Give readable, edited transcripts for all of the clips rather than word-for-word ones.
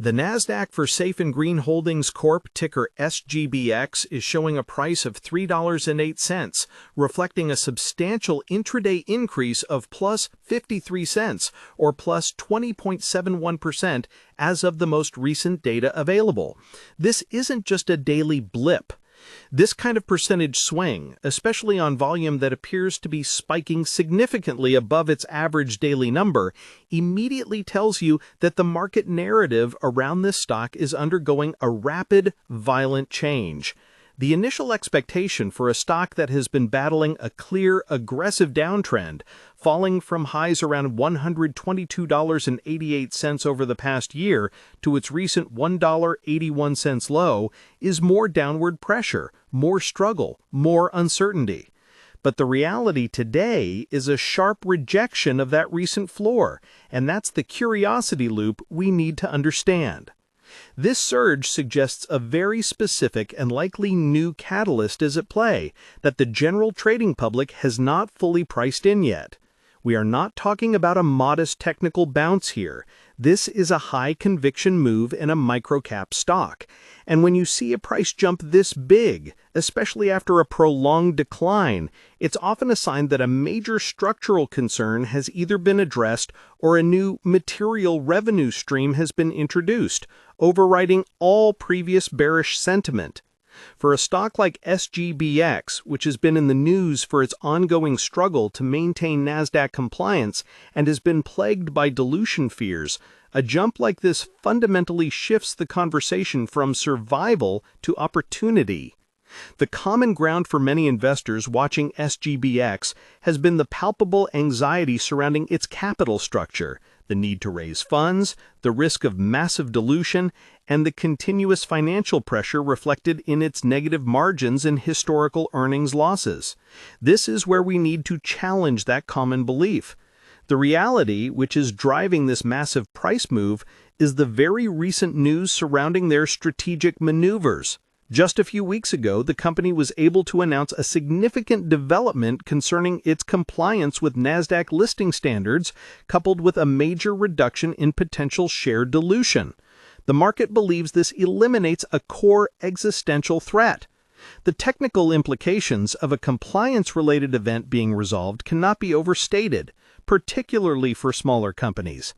The NASDAQ for Safe and Green Holdings Corp, ticker SGBX, is showing a price of $3.08, reflecting a substantial intraday increase of plus 53 cents, or plus 20.71% as of the most recent data available. This isn't just a daily blip. This kind of percentage swing, especially on volume that appears to be spiking significantly above its average daily number, immediately tells you that the market narrative around this stock is undergoing a rapid, violent change. The initial expectation for a stock that has been battling a clear, aggressive downtrend, falling from highs around $122.88 over the past year to its recent $1.81 low, is more downward pressure, more struggle, more uncertainty. But the reality today is a sharp rejection of that recent floor, and that's the curiosity loop we need to understand. This surge suggests a very specific and likely new catalyst is at play that the general trading public has not fully priced in yet. We are not talking about a modest technical bounce here. This is a high-conviction move in a microcap stock. And when you see a price jump this big, especially after a prolonged decline, it's often a sign that a major structural concern has either been addressed or a new material revenue stream has been introduced, overriding all previous bearish sentiment. For a stock like SGBX, which has been in the news for its ongoing struggle to maintain NASDAQ compliance and has been plagued by dilution fears, a jump like this fundamentally shifts the conversation from survival to opportunity. The common ground for many investors watching SGBX has been the palpable anxiety surrounding its capital structure, the need to raise funds, the risk of massive dilution, and the continuous financial pressure reflected in its negative margins and historical earnings losses. This is where we need to challenge that common belief. The reality, which is driving this massive price move, is the very recent news surrounding their strategic maneuvers. Just a few weeks ago, the company was able to announce a significant development concerning its compliance with NASDAQ listing standards, coupled with a major reduction in potential share dilution. The market believes this eliminates a core existential threat. The technical implications of a compliance-related event being resolved cannot be overstated, particularly for smaller companies.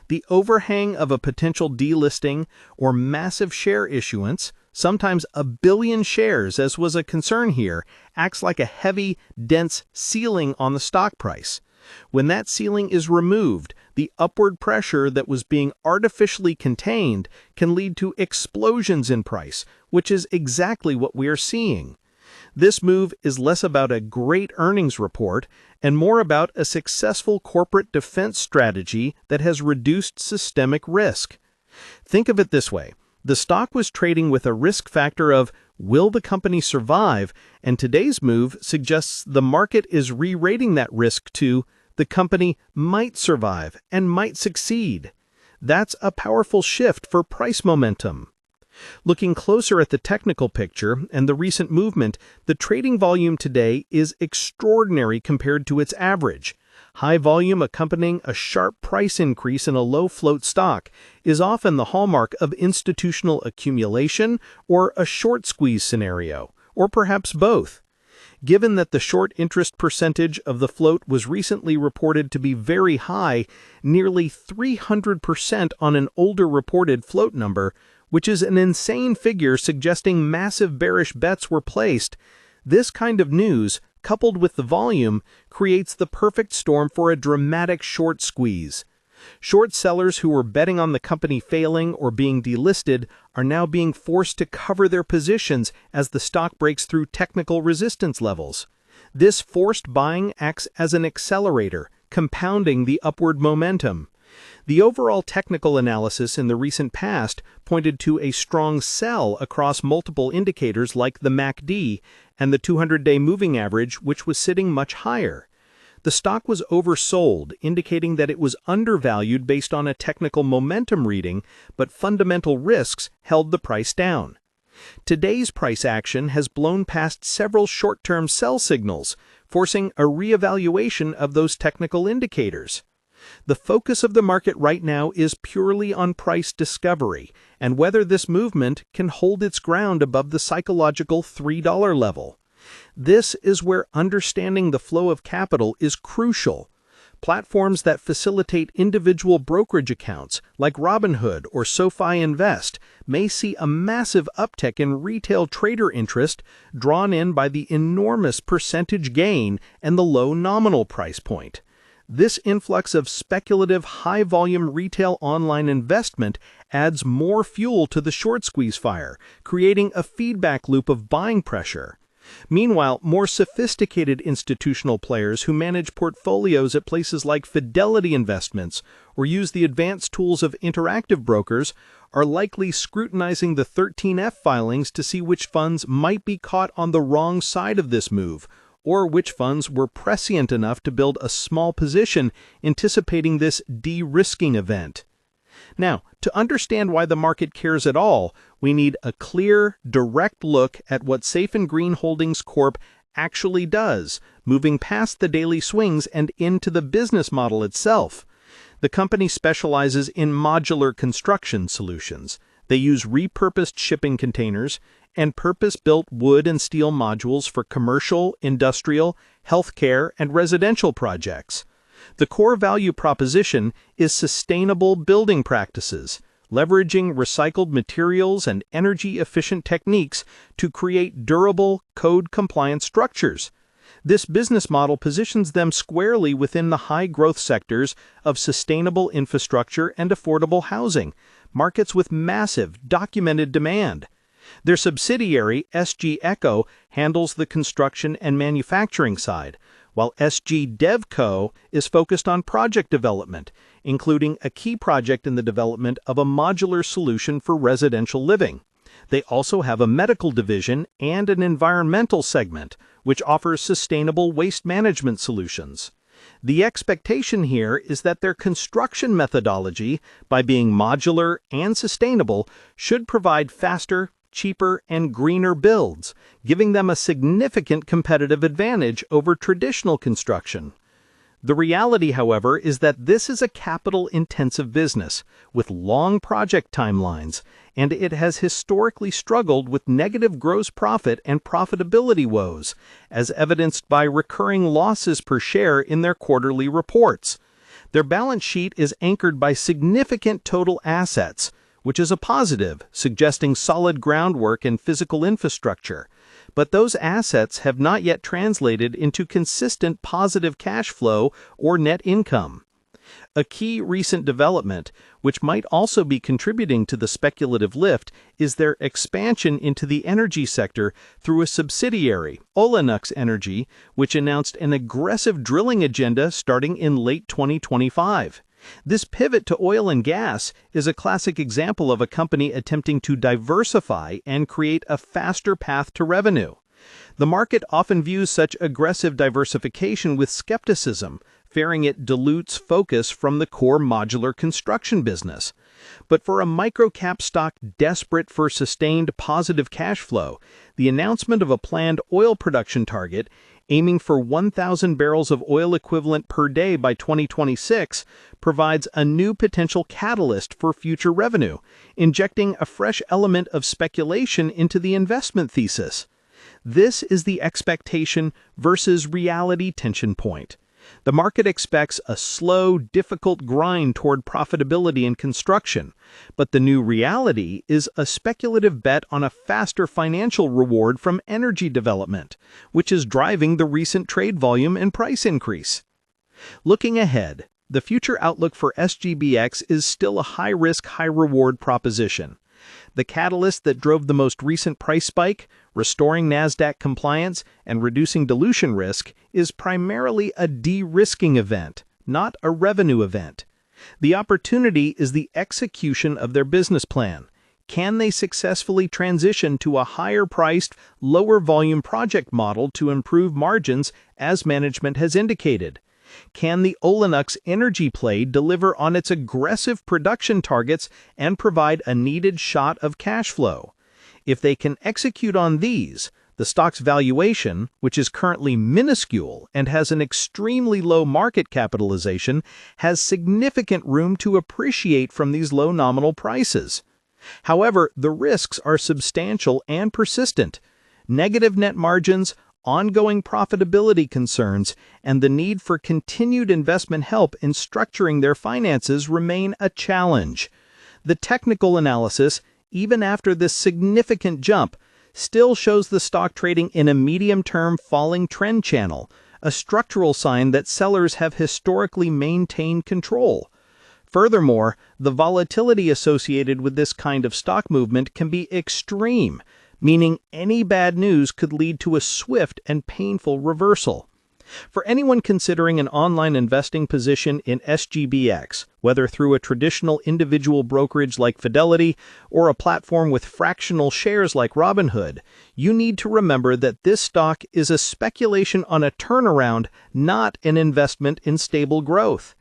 The overhang of a potential delisting or massive share issuance, sometimes 1 billion shares as was a concern here, acts like a heavy, dense ceiling on the stock price. When that ceiling is removed, the upward pressure that was being artificially contained can lead to explosions in price, which is exactly what we are seeing. This move is less about a great earnings report and more about a successful corporate defense strategy that has reduced systemic risk. Think of it this way. The stock was trading with a risk factor of, will the company survive? And today's move suggests the market is re-rating that risk to, the company might survive and might succeed. That's a powerful shift for price momentum. Looking closer at the technical picture and the recent movement, the trading volume today is extraordinary compared to its average. High volume accompanying a sharp price increase in a low-float stock is often the hallmark of institutional accumulation or a short squeeze scenario, or perhaps both. Given that the short interest percentage of the float was recently reported to be very high, nearly 300% on an older reported float number, which is an insane figure suggesting massive bearish bets were placed, this kind of news, coupled with the volume, creates the perfect storm for a dramatic short squeeze. Short sellers who were betting on the company failing or being delisted are now being forced to cover their positions as the stock breaks through technical resistance levels. This forced buying acts as an accelerator, compounding the upward momentum. The overall technical analysis in the recent past pointed to a strong sell across multiple indicators like the MACD and the 200-day moving average, which was sitting much higher. The stock was oversold, indicating that it was undervalued based on a technical momentum reading, but fundamental risks held the price down. Today's price action has blown past several short-term sell signals, forcing a reevaluation of those technical indicators. The focus of the market right now is purely on price discovery and whether this movement can hold its ground above the psychological $3 level. This is where understanding the flow of capital is crucial. Platforms that facilitate individual brokerage accounts, like Robinhood or SoFi Invest, may see a massive uptick in retail trader interest drawn in by the enormous percentage gain and the low nominal price point. This influx of speculative, high-volume retail online investment adds more fuel to the short squeeze fire, creating a feedback loop of buying pressure. Meanwhile, more sophisticated institutional players who manage portfolios at places like Fidelity Investments or use the advanced tools of interactive brokers are likely scrutinizing the 13F filings to see which funds might be caught on the wrong side of this move, or which funds were prescient enough to build a small position anticipating this de-risking event. Now, to understand why the market cares at all, we need a clear, direct look at what Safe & Green Holdings Corp actually does, moving past the daily swings and into the business model itself. The company specializes in modular construction solutions. They use repurposed shipping containers and purpose-built wood and steel modules for commercial, industrial, healthcare, and residential projects. The core value proposition is sustainable building practices, leveraging recycled materials and energy-efficient techniques to create durable, code-compliant structures. This business model positions them squarely within the high-growth sectors of sustainable infrastructure and affordable housing, markets with massive, documented demand. Their subsidiary, SG Echo, handles the construction and manufacturing side, while SG DevCorp is focused on project development, including a key project in the development of a modular solution for residential living. They also have a medical division and an environmental segment, which offers sustainable waste management solutions. The expectation here is that their construction methodology, by being modular and sustainable, should provide faster, cheaper, and greener builds, giving them a significant competitive advantage over traditional construction. The reality, however, is that this is a capital-intensive business with long project timelines, and it has historically struggled with negative gross profit and profitability woes, as evidenced by recurring losses per share in their quarterly reports. Their balance sheet is anchored by significant total assets, which is a positive, suggesting solid groundwork and physical infrastructure. But those assets have not yet translated into consistent positive cash flow or net income. A key recent development, which might also be contributing to the speculative lift, is their expansion into the energy sector through a subsidiary, Olenox Energy, which announced an aggressive drilling agenda starting in late 2025. This pivot to oil and gas is a classic example of a company attempting to diversify and create a faster path to revenue. The market often views such aggressive diversification with skepticism, fearing it dilutes focus from the core modular construction business. But for a microcap stock desperate for sustained positive cash flow, the announcement of a planned oil production target aiming for 1,000 barrels of oil equivalent per day by 2026 provides a new potential catalyst for future revenue, injecting a fresh element of speculation into the investment thesis. This is the expectation versus reality tension point. The market expects a slow, difficult grind toward profitability in construction, but the new reality is a speculative bet on a faster financial reward from energy development, which is driving the recent trade volume and price increase. Looking ahead, the future outlook for SGBX is still a high-risk, high-reward proposition. The catalyst that drove the most recent price spike, restoring NASDAQ compliance and reducing dilution risk, is primarily a de-risking event, not a revenue event. The opportunity is the execution of their business plan. Can they successfully transition to a higher-priced, lower-volume project model to improve margins, as management has indicated? Can the Olenox Energy play deliver on its aggressive production targets and provide a needed shot of cash flow? If they can execute on these, the The stock's valuation, which is currently minuscule and has an extremely low market capitalization, has significant room to appreciate from these low nominal prices. However, the risks are substantial and persistent. Negative net margins, ongoing profitability concerns, and the need for continued investment help in structuring their finances remain a challenge. The technical analysis, even after this significant jump, still shows the stock trading in a medium-term falling trend channel, a structural sign that sellers have historically maintained control. Furthermore, the volatility associated with this kind of stock movement can be extreme, meaning any bad news could lead to a swift and painful reversal. For anyone considering an online investing position in SGBX, whether through a traditional individual brokerage like Fidelity or a platform with fractional shares like Robinhood, you need to remember that this stock is a speculation on a turnaround, not an investment in stable growth.